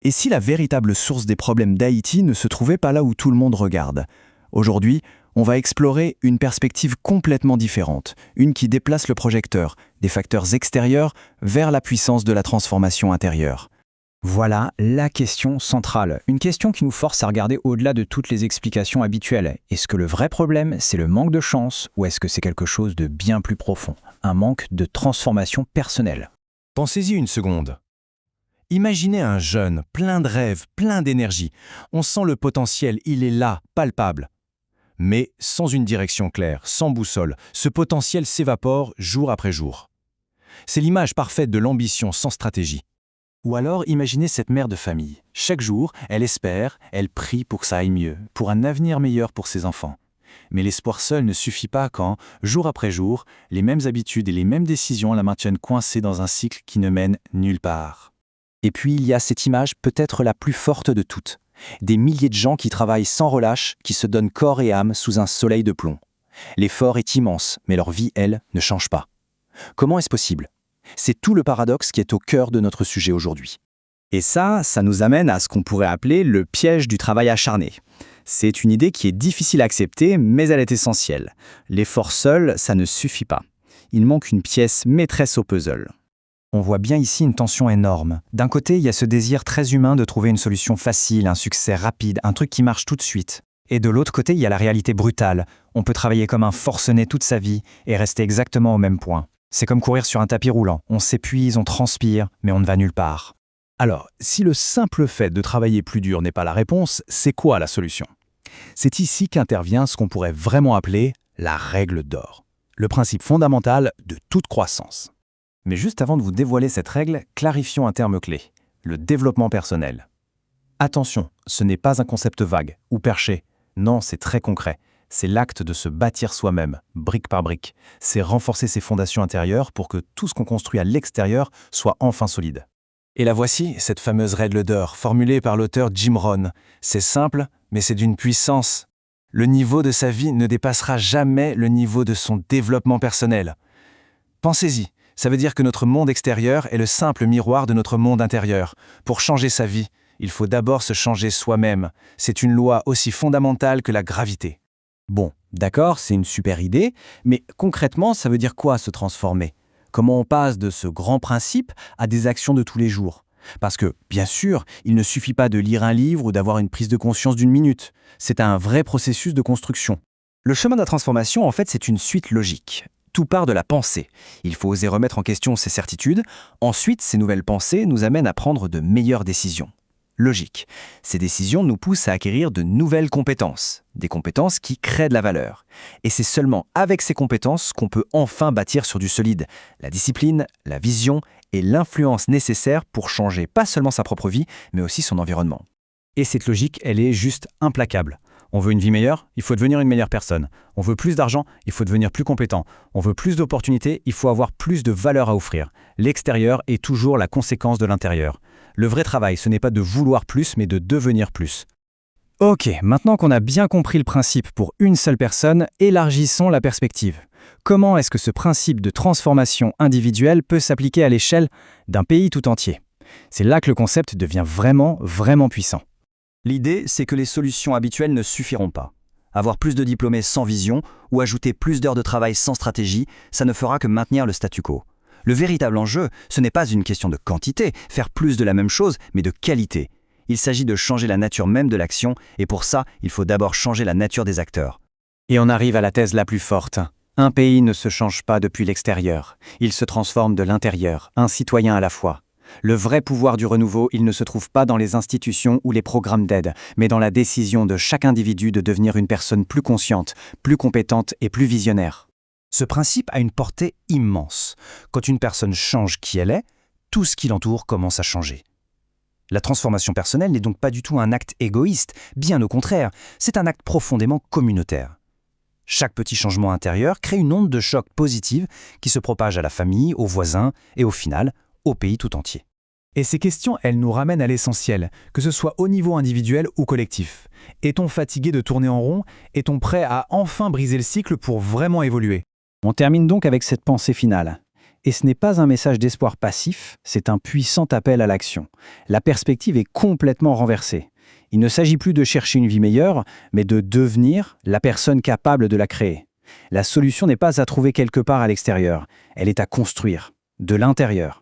Et si la véritable source des problèmes d'Haïti ne se trouvait pas là où tout le monde regarde? Aujourd'hui, on va explorer une perspective complètement différente, une qui déplace le projecteur des facteurs extérieurs vers la puissance de la transformation intérieure. Voilà la question centrale, une question qui nous force à regarder au-delà de toutes les explications habituelles. Est-ce que le vrai problème, c'est le manque de chance ou est-ce que c'est quelque chose de bien plus profond, un manque de transformation personnelle? Pensez-y une seconde. Imaginez un jeune, plein de rêves, plein d'énergie. On sent le potentiel, il est là, palpable. Mais sans une direction claire, sans boussole, ce potentiel s'évapore jour après jour. C'est l'image parfaite de l'ambition sans stratégie. Ou alors imaginez cette mère de famille. Chaque jour, elle espère, elle prie pour que ça aille mieux, pour un avenir meilleur pour ses enfants. Mais l'espoir seul ne suffit pas quand, jour après jour, les mêmes habitudes et les mêmes décisions la maintiennent coincée dans un cycle qui ne mène nulle part. Et puis il y a cette image peut-être la plus forte de toutes. Des milliers de gens qui travaillent sans relâche, qui se donnent corps et âme sous un soleil de plomb. L'effort est immense, mais leur vie, elle, ne change pas. Comment est-ce possible ? C'est tout le paradoxe qui est au cœur de notre sujet aujourd'hui. Et ça nous amène à ce qu'on pourrait appeler le piège du travail acharné. C'est une idée qui est difficile à accepter, mais elle est essentielle. L'effort seul, ça ne suffit pas. Il manque une pièce maîtresse au puzzle. On voit bien ici une tension énorme. D'un côté, il y a ce désir très humain de trouver une solution facile, un succès rapide, un truc qui marche tout de suite. Et de l'autre côté, il y a la réalité brutale. On peut travailler comme un forcené toute sa vie et rester exactement au même point. C'est comme courir sur un tapis roulant. On s'épuise, on transpire, mais on ne va nulle part. Alors, si le simple fait de travailler plus dur n'est pas la réponse, c'est quoi la solution? C'est ici qu'intervient ce qu'on pourrait vraiment appeler la règle d'or, le principe fondamental de toute croissance. Mais juste avant de vous dévoiler cette règle, clarifions un terme clé, le développement personnel. Attention, ce n'est pas un concept vague ou perché. Non, c'est très concret. C'est l'acte de se bâtir soi-même, brique par brique. C'est renforcer ses fondations intérieures pour que tout ce qu'on construit à l'extérieur soit enfin solide. Et la voici, cette fameuse règle d'or, formulée par l'auteur Jim Rohn. C'est simple, mais c'est d'une puissance. Le niveau de sa vie ne dépassera jamais le niveau de son développement personnel. Pensez-y, ça veut dire que notre monde extérieur est le simple miroir de notre monde intérieur. Pour changer sa vie, il faut d'abord se changer soi-même. C'est une loi aussi fondamentale que la gravité. Bon, d'accord, c'est une super idée, mais concrètement, ça veut dire quoi se transformer? Comment on passe de ce grand principe à des actions de tous les jours? Parce que, bien sûr, il ne suffit pas de lire un livre ou d'avoir une prise de conscience d'une minute. C'est un vrai processus de construction. Le chemin de la transformation, en fait, c'est une suite logique. Tout part de la pensée. Il faut oser remettre en question ses certitudes. Ensuite, ces nouvelles pensées nous amènent à prendre de meilleures décisions. Logique. Ces décisions nous poussent à acquérir de nouvelles compétences, des compétences qui créent de la valeur. Et c'est seulement avec ces compétences qu'on peut enfin bâtir sur du solide, la discipline, la vision et l'influence nécessaires pour changer pas seulement sa propre vie, mais aussi son environnement. Et cette logique, elle est juste implacable. On veut une vie meilleure, il faut devenir une meilleure personne. On veut plus d'argent, il faut devenir plus compétent. On veut plus d'opportunités, il faut avoir plus de valeur à offrir. L'extérieur est toujours la conséquence de l'intérieur. Le vrai travail, ce n'est pas de vouloir plus, mais de devenir plus. Ok, maintenant qu'on a bien compris le principe pour une seule personne, élargissons la perspective. Comment est-ce que ce principe de transformation individuelle peut s'appliquer à l'échelle d'un pays tout entier? C'est là que le concept devient vraiment, vraiment puissant. L'idée, c'est que les solutions habituelles ne suffiront pas. Avoir plus de diplômés sans vision ou ajouter plus d'heures de travail sans stratégie, ça ne fera que maintenir le statu quo. Le véritable enjeu, ce n'est pas une question de quantité, faire plus de la même chose, mais de qualité. Il s'agit de changer la nature même de l'action, et pour ça, il faut d'abord changer la nature des acteurs. Et on arrive à la thèse la plus forte. Un pays ne se change pas depuis l'extérieur. Il se transforme de l'intérieur, un citoyen à la fois. Le vrai pouvoir du renouveau, il ne se trouve pas dans les institutions ou les programmes d'aide, mais dans la décision de chaque individu de devenir une personne plus consciente, plus compétente et plus visionnaire. Ce principe a une portée immense. Quand une personne change qui elle est, tout ce qui l'entoure commence à changer. La transformation personnelle n'est donc pas du tout un acte égoïste, bien au contraire, c'est un acte profondément communautaire. Chaque petit changement intérieur crée une onde de choc positive qui se propage à la famille, aux voisins et au final, au pays tout entier. Et ces questions, elles nous ramènent à l'essentiel, que ce soit au niveau individuel ou collectif. Est-on fatigué de tourner en rond? Est-on prêt à enfin briser le cycle pour vraiment évoluer? On termine donc avec cette pensée finale. Et ce n'est pas un message d'espoir passif, c'est un puissant appel à l'action. La perspective est complètement renversée. Il ne s'agit plus de chercher une vie meilleure, mais de devenir la personne capable de la créer. La solution n'est pas à trouver quelque part à l'extérieur, elle est à construire, de l'intérieur.